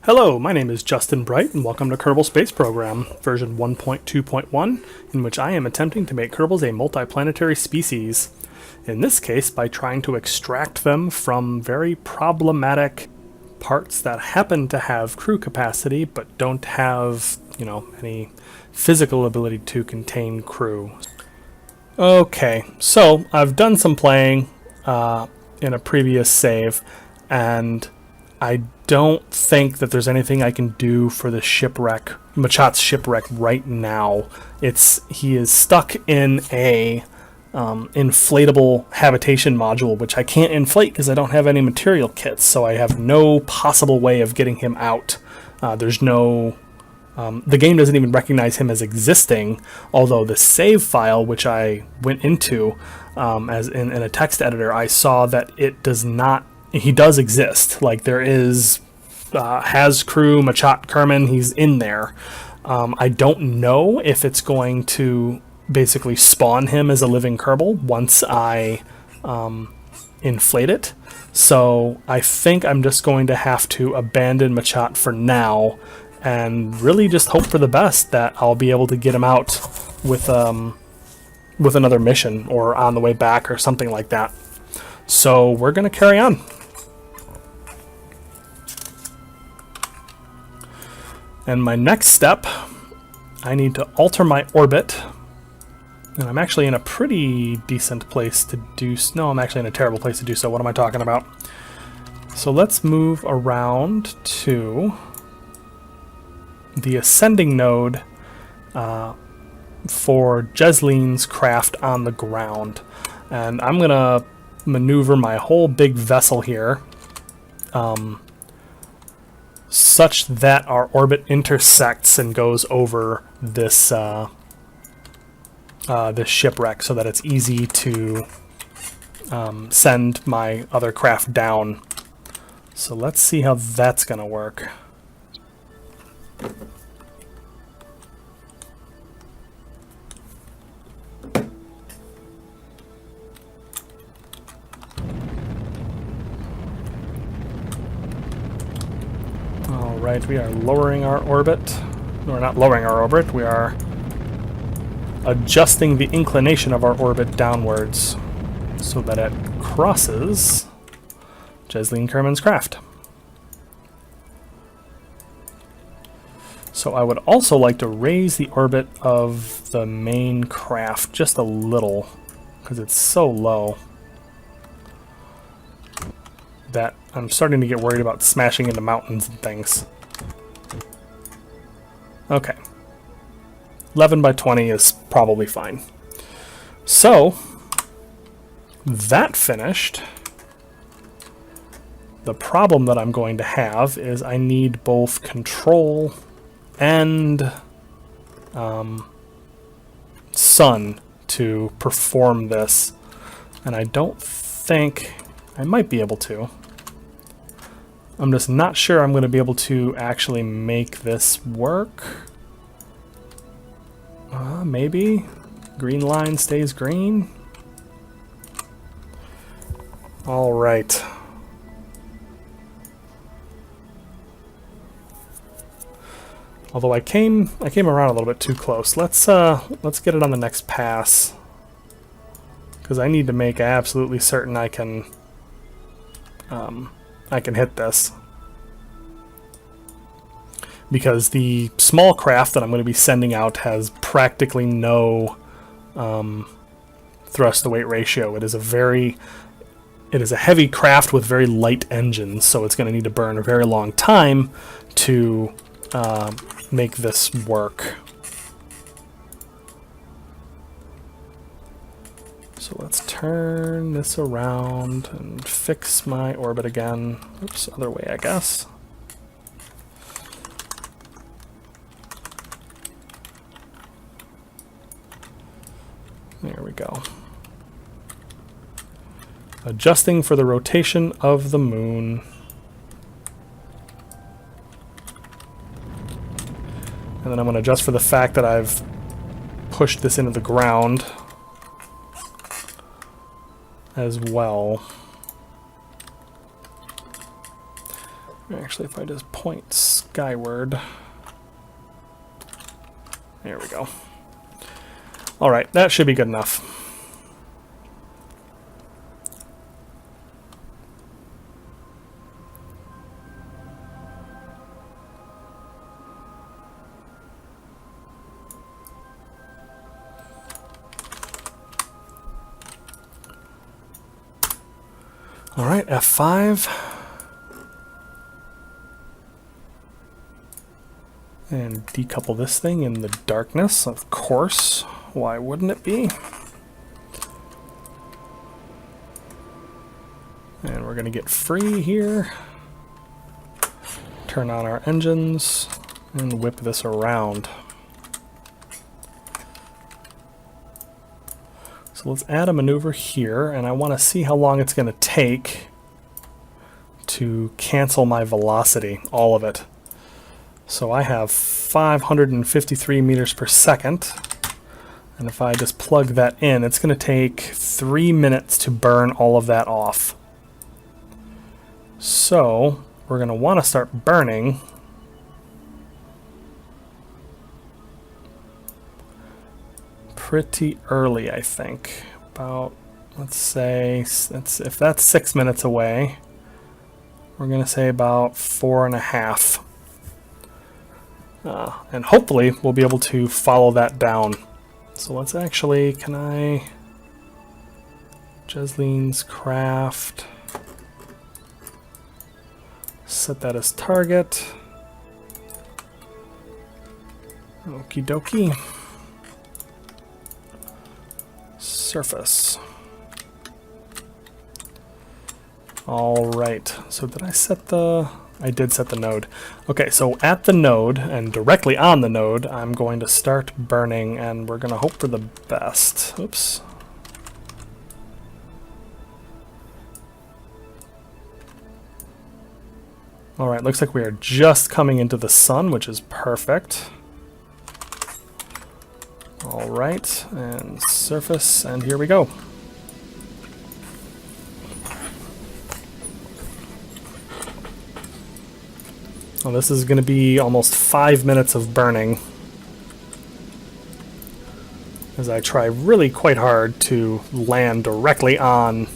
Hello, my name is Justin Bright, and welcome to Kerbal Space Program, version 1.2.1, in which I am attempting to make Kerbals a multiplanetary species. In this case, by trying to extract them from very problematic parts that happen to have crew capacity, but don't have, any physical ability to contain crew. Okay, so I've done some playing in a previous save, and I don't think that there's anything I can do for the shipwreck, Machat's shipwreck, right now. He is stuck in a inflatable habitation module, which I can't inflate because I don't have any material kits, so I have no possible way of getting him out. There's no... the game doesn't even recognize him as existing, although the save file, which I went into as in a text editor, I saw that it does not... He does exist. Like, there is has crew, Machat Kerman, he's in there. I don't know if it's going to basically spawn him as a living Kerbal once I inflate it. So I think I'm just going to have to abandon Machat for now and really just hope for the best that I'll be able to get him out with another mission or on the way back or something like that. So we're going to carry on. And my next step, I need to alter my orbit. And I'm actually in a pretty decent place to do so. No, I'm actually in a terrible place to do so. What am I talking about? So let's move around to the ascending node for Jesline's craft on the ground. And I'm going to maneuver my whole big vessel here such that our orbit intersects and goes over this this shipwreck, so that it's easy to send my other craft down. So let's see how that's going to work. Alright, we are lowering our orbit. We're not lowering our orbit, we are adjusting the inclination of our orbit downwards so that it crosses Jesline Kerman's craft. So I would also like to raise the orbit of the main craft just a little, because it's so low that I'm starting to get worried about smashing into mountains and things. Okay. 11 by 20 is probably fine. So, that finished. The problem that I'm going to have is I need both control and sun to perform this. And I don't think... I might be able to. I'm just not sure I'm going to be able to actually make this work. Maybe. Green line stays green. All right. Although I came around a little bit too close. Let's get it on the next pass, because I need to make absolutely certain I can hit this. Because the small craft that I'm going to be sending out has practically no thrust to weight ratio. It is a heavy craft with very light engines, so it's going to need to burn a very long time to make this work. So let's turn this around and fix my orbit again. Oops, other way, I guess. There we go. Adjusting for the rotation of the moon. And then I'm going to adjust for the fact that I've pushed this into the ground as well. Actually, if I just point skyward. There we go. Alright, that should be good enough. Alright, F5. And decouple this thing in the darkness, of course. Why wouldn't it be? And we're going to get free here. Turn on our engines and whip this around. So let's add a maneuver here, and I want to see how long it's going to take to cancel my velocity, all of it. So I have 553 meters per second, and if I just plug that in, it's going to take 3 minutes to burn all of that off. So we're going to want to start burning pretty early, I think. About, let's say, if that's 6 minutes away, we're going to say about 4.5. And hopefully we'll be able to follow that down. So let's actually, can I... Jesline's craft. Set that as target. Okie dokie. Surface. Alright, so did I set the... I did set the node. Okay, so at the node, and directly on the node, I'm going to start burning, and we're going to hope for the best. Oops. Alright, looks like we are just coming into the sun, which is perfect. Alright, and surface, and here we go. Well, this is going to be almost 5 minutes of burning as I try really quite hard to land directly on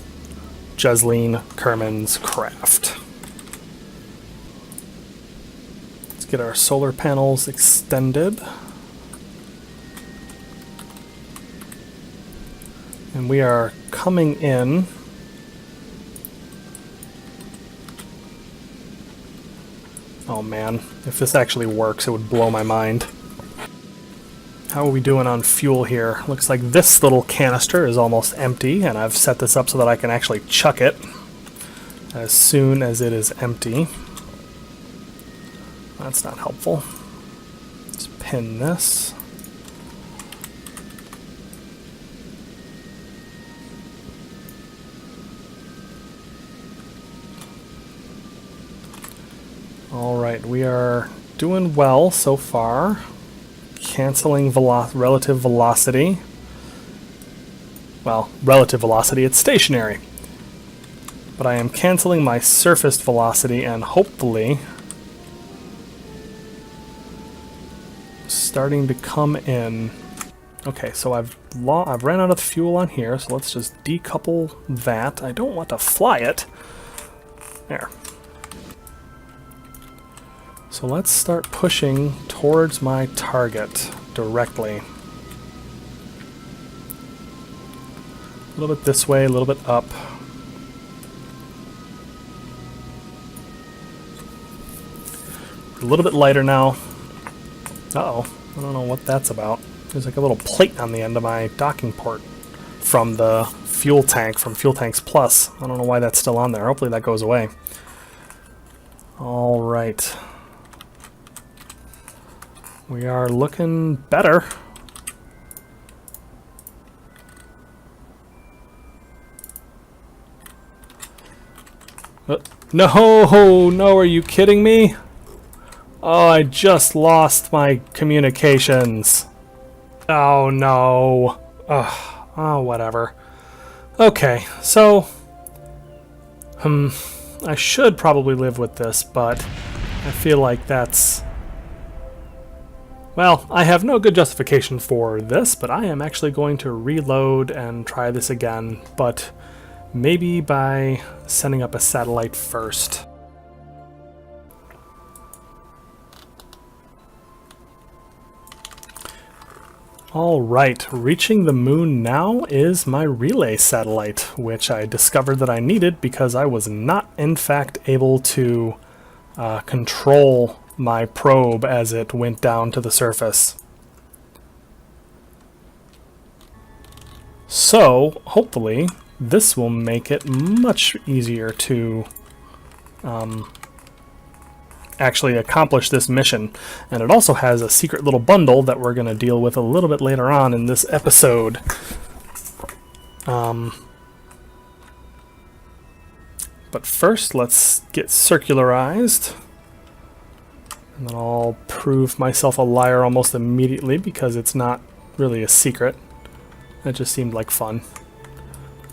Jesline Kerman's craft. Let's get our solar panels extended. And we are coming in. Oh man, if this actually works, it would blow my mind. How are we doing on fuel here? Looks like this little canister is almost empty, and I've set this up so that I can actually chuck it as soon as it is empty. That's not helpful. Let's pin this. Alright, we are doing well so far. Canceling relative velocity. Well, relative velocity, it's stationary. But I am canceling my surface velocity and hopefully starting to come in. Okay, so I've ran out of fuel on here, so let's just decouple that. I don't want to fly it. There. So let's start pushing towards my target directly. A little bit this way, a little bit up. We're a little bit lighter now. Uh-oh, I don't know what that's about. There's like a little plate on the end of my docking port from the fuel tank, from Fuel Tanks Plus. I don't know why that's still on there. Hopefully that goes away. All right. We are looking better. No, are you kidding me? Oh, I just lost my communications. Oh no. Ugh. Oh, whatever. Okay, so I should probably live with this, but I feel like that's... Well, I have no good justification for this, but I am actually going to reload and try this again, but maybe by sending up a satellite first. Alright, reaching the moon now is my relay satellite, which I discovered that I needed because I was not in fact able to control my probe as it went down to the surface. So, hopefully, this will make it much easier to actually accomplish this mission. And it also has a secret little bundle that we're going to deal with a little bit later on in this episode. But first, let's get circularized. And then I'll prove myself a liar almost immediately because it's not really a secret. It just seemed like fun.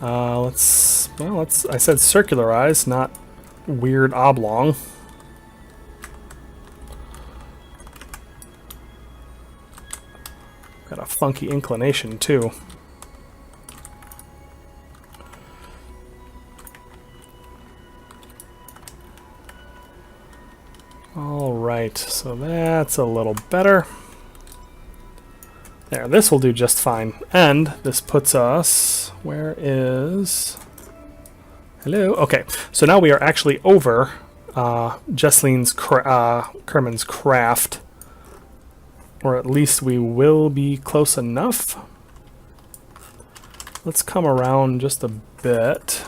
I said circularize, not weird oblong. Got a funky inclination too. Alright, so that's a little better. There, this will do just fine. And this puts us... Where is... Hello? Okay, so now we are actually over Jesslyn's Kerman's craft. Or at least we will be close enough. Let's come around just a bit.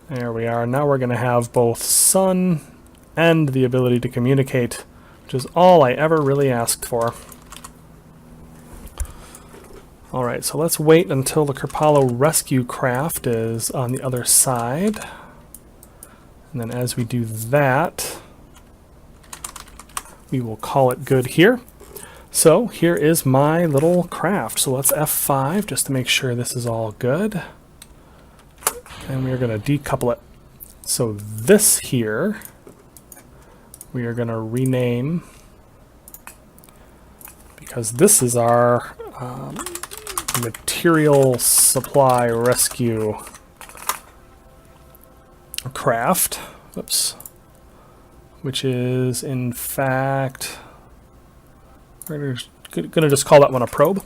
There we are. Now we're going to have both sun and the ability to communicate, which is all I ever really asked for. Alright, so let's wait until the Kerbal rescue craft is on the other side. And then as we do that, we will call it good here. So here is my little craft. So let's F5 just to make sure this is all good. And we are going to decouple it. So this here, we are going to rename, because this is our material supply rescue craft. Oops. Which is, in fact, we're going to just call that one a probe.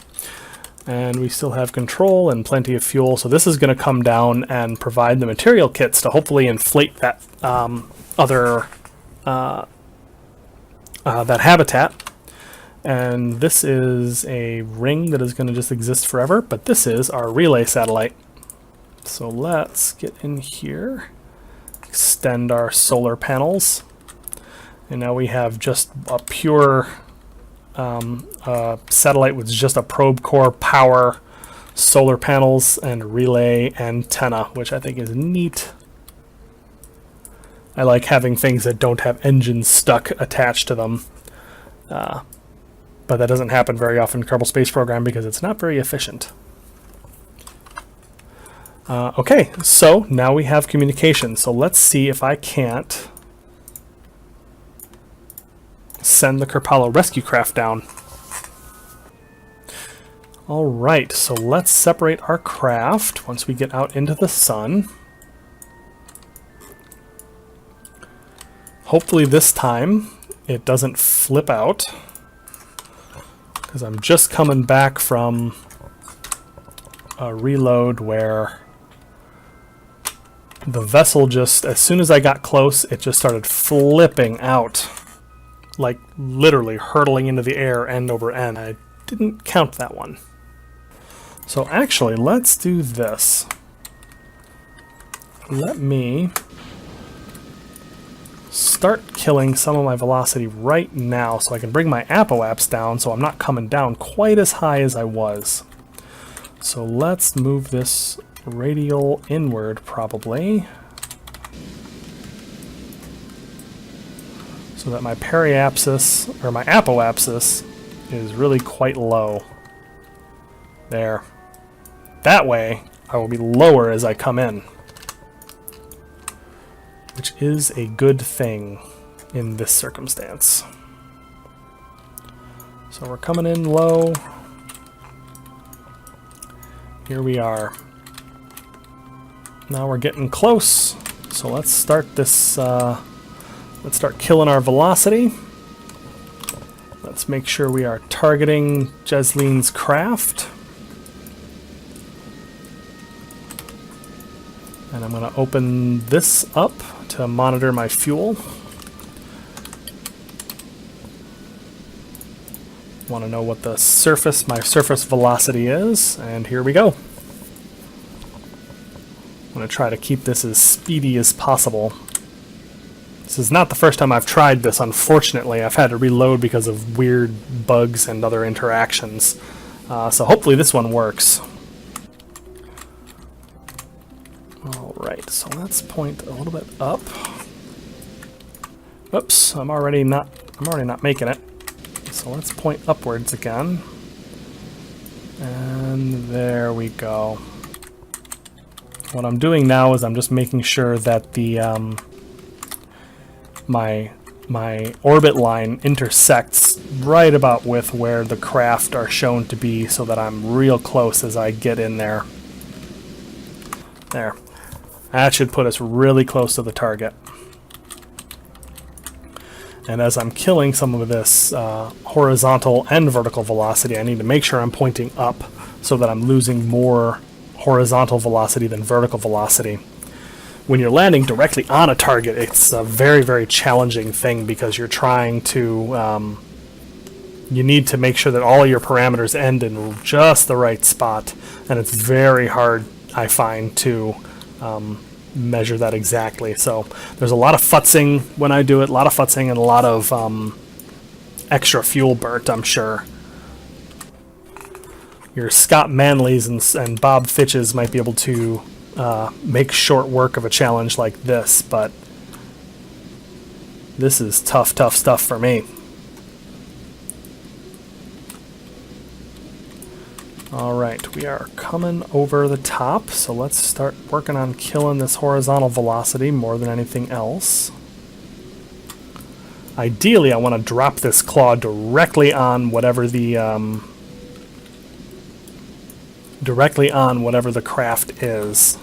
And we still have control and plenty of fuel, so this is going to come down and provide the material kits to hopefully inflate that that habitat. And this is a ring that is going to just exist forever, but this is our relay satellite. So let's get in here, extend our solar panels, and now we have just a pure satellite with just a probe core, power, solar panels, and relay antenna, which I think is neat. I like having things that don't have engines stuck attached to them. But that doesn't happen very often in Kerbal Space Program because it's not very efficient. Okay, so now we have communication. So let's see if I can't send the Kerbal rescue craft down. Alright, so let's separate our craft once we get out into the sun. Hopefully this time it doesn't flip out, because I'm just coming back from a reload where the vessel just, as soon as I got close, it just started flipping out. Like literally hurtling into the air end over end. I didn't count that one. So actually, let's do this. Let me start killing some of my velocity right now so I can bring my apoaps down so I'm not coming down quite as high as I was. So let's move this radial inward probably, so that my periapsis, or my apoapsis, is really quite low. There. That way, I will be lower as I come in. which is a good thing in this circumstance. So we're coming in low. Here we are. Now we're getting close. So let's start this, let's start killing our velocity. Let's make sure we are targeting Jesline's craft. And I'm going to open this up to monitor my fuel. Want to know what the surface, my surface velocity is, and here we go. I'm going to try to keep this as speedy as possible. This is not the first time I've tried this, unfortunately. I've had to reload because of weird bugs and other interactions. So hopefully this one works. Alright, so let's point a little bit up. Whoops, I'm already not making it. So let's point upwards again. And there we go. What I'm doing now is I'm just making sure that the my orbit line intersects right about with where the craft are shown to be, so that I'm real close as I get in there. There. That should put us really close to the target. And as I'm killing some of this horizontal and vertical velocity, I need to make sure I'm pointing up so that I'm losing more horizontal velocity than vertical velocity. When you're landing directly on a target, it's a very, very challenging thing, because you're trying to... you need to make sure that all your parameters end in just the right spot, and it's very hard, I find, to measure that exactly. So there's a lot of futzing when I do it, a lot of futzing and a lot of extra fuel burnt, I'm sure. Your Scott Manleys and Bob Fitches might be able to make short work of a challenge like this, but this is tough, tough stuff for me. Alright, we are coming over the top, so let's start working on killing this horizontal velocity more than anything else. Ideally, I want to drop this claw directly on whatever the craft is.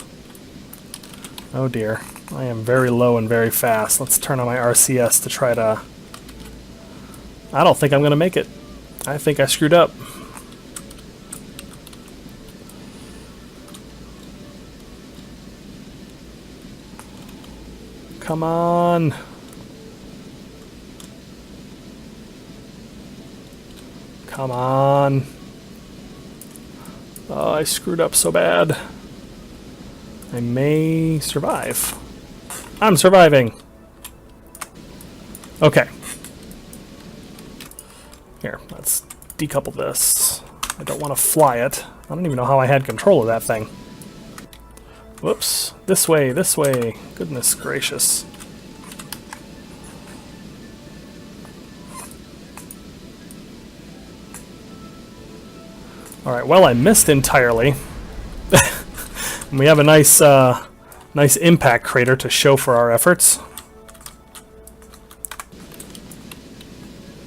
Oh dear, I am very low and very fast. Let's turn on my RCS to try to... I don't think I'm going to make it. I think I screwed up. Come on. Come on. Oh, I screwed up so bad. I may survive. I'm surviving. Okay. Here, let's decouple this. I don't want to fly it. I don't even know how I had control of that thing. Whoops. This way, this way. Goodness gracious. Alright, well, I missed entirely. We have a nice, nice impact crater to show for our efforts.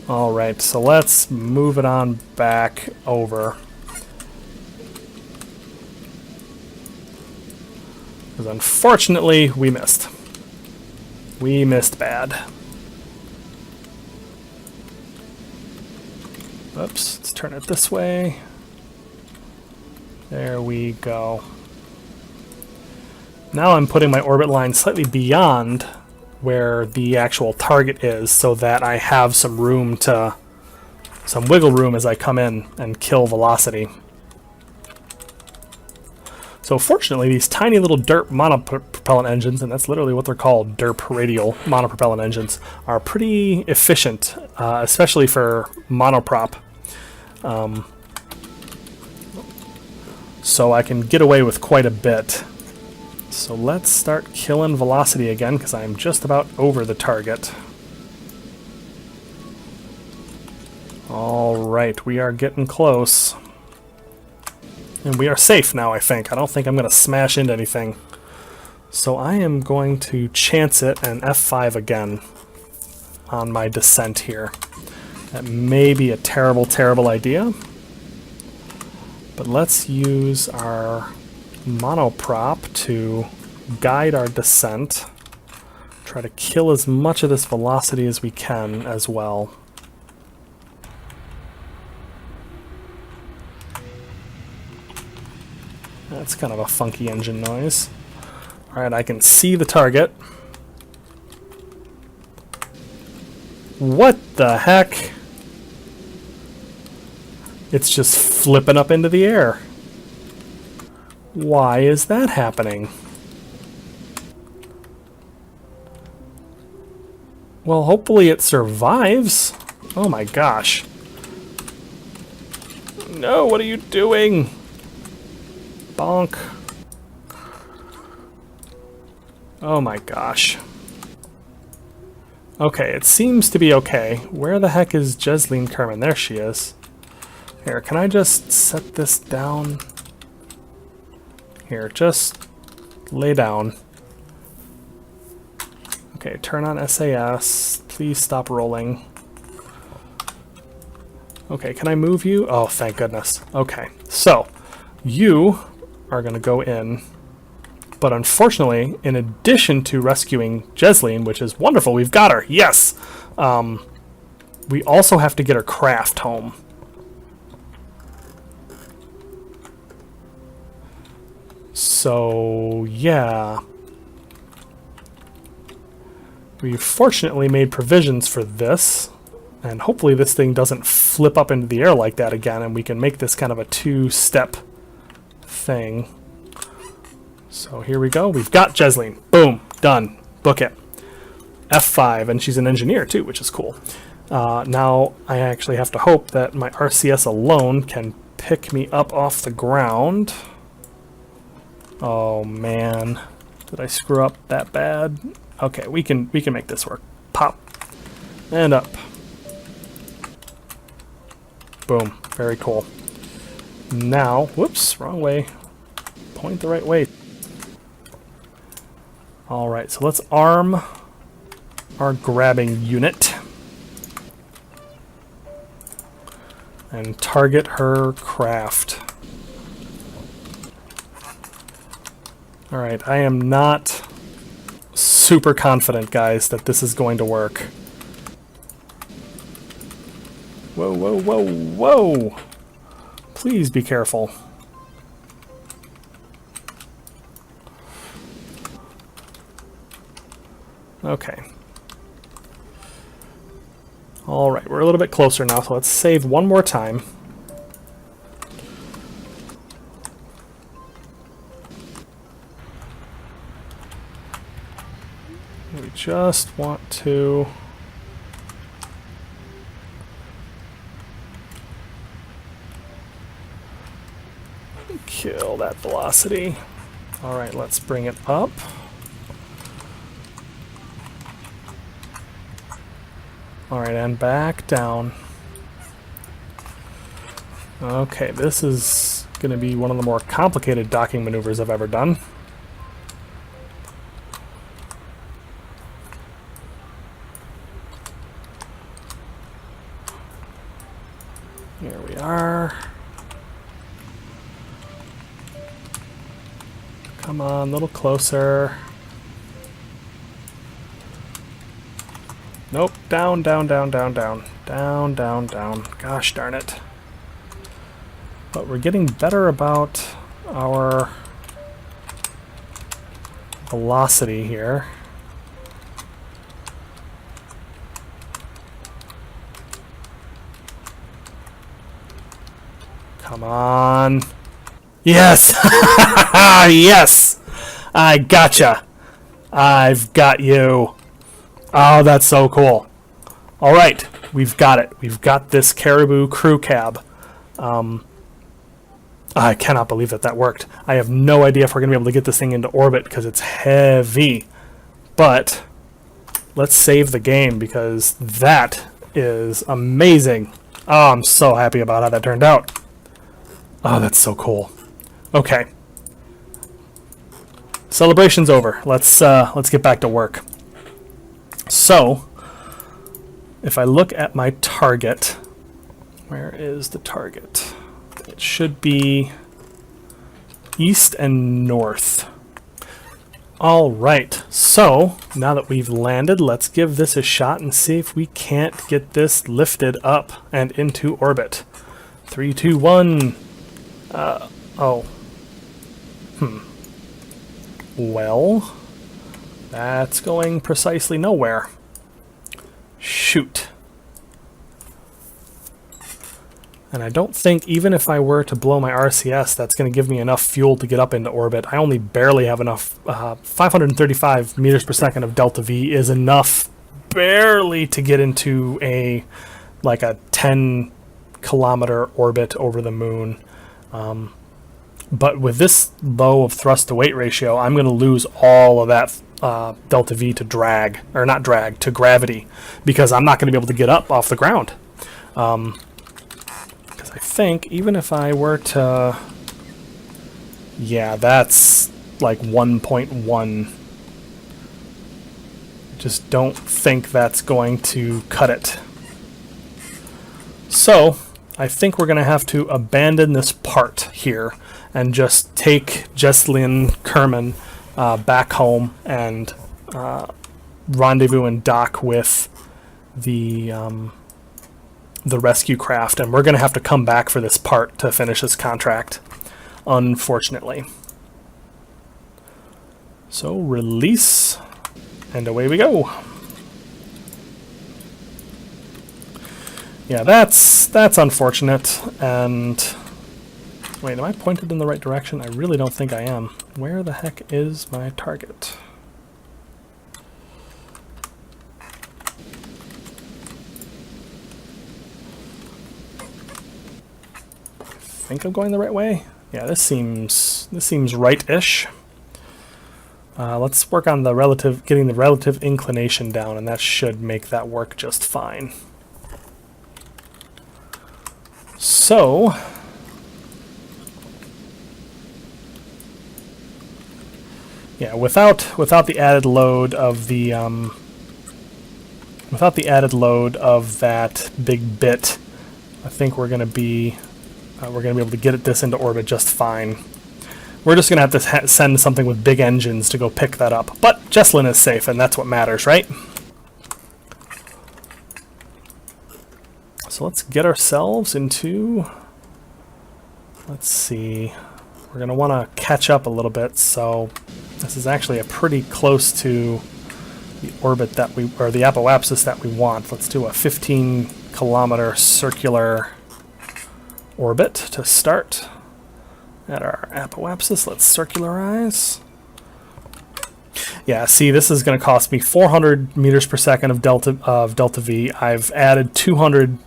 Alright, so let's move it on back over. Because unfortunately, we missed. We missed bad. Oops, let's turn it this way. There we go. Now I'm putting my orbit line slightly beyond where the actual target is, so that I have some wiggle room as I come in and kill velocity. So fortunately, these tiny little derp monopropellant engines, and that's literally what they're called, derp radial monopropellant engines, are pretty efficient, especially for monoprop. So I can get away with quite a bit. So let's start killing velocity again, because I'm just about over the target. Alright, we are getting close. And we are safe now, I think. I don't think I'm going to smash into anything. So I am going to chance it and F5 again on my descent here. That may be a terrible, terrible idea. But let's use our monoprop to guide our descent. Try to kill as much of this velocity as we can as well. That's kind of a funky engine noise. Alright, I can see the target. What the heck? It's just flipping up into the air. Why is that happening? Well, hopefully it survives. Oh my gosh. No, what are you doing? Bonk. Oh my gosh. Okay, it seems to be okay. Where the heck is Jesleen Kerman? There she is. Here, can I just set this down? Here, just lay down. Okay, turn on SAS. Please stop rolling. Okay, can I move you? Oh, thank goodness. Okay, so you are going to go in. But unfortunately, in addition to rescuing Jesleen, which is wonderful, we've got her, yes! We also have to get her craft home. So, yeah. We fortunately made provisions for this, and hopefully this thing doesn't flip up into the air like that again, and we can make this kind of a two-step thing. So here we go. We've got Jesleen. Boom. Done. Book it. F5, and she's an engineer too, which is cool. Now I actually have to hope that my RCS alone can pick me up off the ground. Oh man, did I screw up that bad? Okay, we can make this work. Pop and up. Boom. Very cool. Now, whoops, wrong way. Point the right way. Alright, so let's arm our grabbing unit and target her craft. Alright, I am not super confident, guys, that this is going to work. Whoa, whoa, whoa, whoa! Please be careful. Okay. Alright, we're a little bit closer now, so let's save one more time. We just want to kill that velocity. Alright, let's bring it up. Alright, and back down. Okay, this is going to be one of the more complicated docking maneuvers I've ever done. Here we are. Come on, a little closer. Nope, down, down, down, down, down. Down, down, down. Gosh darn it. But we're getting better about our velocity here. Come on. Yes! Yes! I gotcha! I've got you. Oh, that's so cool. Alright, we've got it. We've got this Caribou crew cab. I cannot believe that worked. I have no idea if we're going to be able to get this thing into orbit because it's heavy. But let's save the game because that is amazing. Oh, I'm so happy about how that turned out. Oh, that's so cool. Okay. Celebration's over. Let's get back to work. So, if I look at my target, where is the target? It should be east and north. All right, so now that we've landed, let's give this a shot and see if we can't get this lifted up and into orbit. 3, 2, 1. Well, that's going precisely nowhere. Shoot. And I don't think, even if I were to blow my RCS, that's going to give me enough fuel to get up into orbit. I only barely have enough. 535 meters per second of delta V is enough barely to get into a 10-kilometer orbit over the moon. But with this low of thrust to weight ratio, I'm going to lose all of that delta V to drag, or not drag, to gravity, because I'm not going to be able to get up off the ground. I think even if I were to, yeah, that's like 1.1. Just don't think that's going to cut it. So I think we're going to have to abandon this part here and just take Jesslyn Kerman back home and rendezvous and dock with the rescue craft, and we're going to have to come back for this part to finish this contract, unfortunately. So release, and away we go. Yeah, that's unfortunate. And wait, am I pointed in the right direction? I really don't think I am. Where the heck is my target? I think I'm going the right way. Yeah, this seems right-ish. Let's work on getting the relative inclination down, and that should make that work just fine. So, yeah, without the added load of that big bit, I think we're going to be able to get this into orbit just fine. We're just going to have to send something with big engines to go pick that up. But Jesslyn is safe, and that's what matters, right? So let's get ourselves into... Let's see. We're going to want to catch up a little bit, so this is actually a pretty close to the orbit that or the apoapsis that we want. Let's do a 15-kilometer circular orbit to start at our apoapsis. Let's circularize. Yeah, see, this is going to cost me 400 meters per second of delta V. I've added 200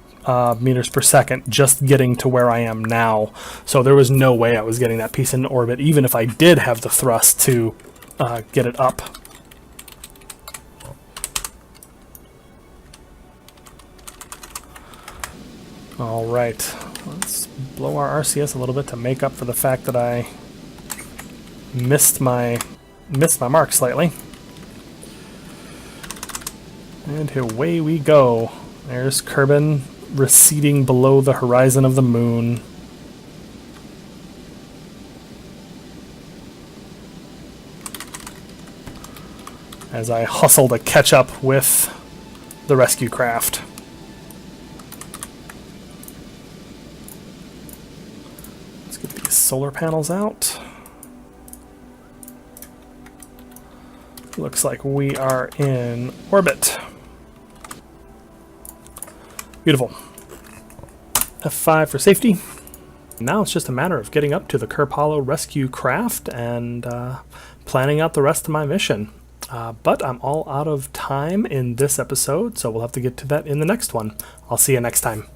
meters per second just getting to where I am now. So there was no way I was getting that piece in orbit, even if I did have the thrust to get it up. All right, let's blow our RCS a little bit to make up for the fact that I missed my mark slightly. And away we go. There's Kerbal receding below the horizon of the moon. As I hustle to catch up with the rescue craft. Let's get these solar panels out. Looks like we are in orbit. Beautiful. F5 for safety. Now it's just a matter of getting up to the Kerbal rescue craft and planning out the rest of my mission. But I'm all out of time in this episode, so we'll have to get to that in the next one. I'll see you next time.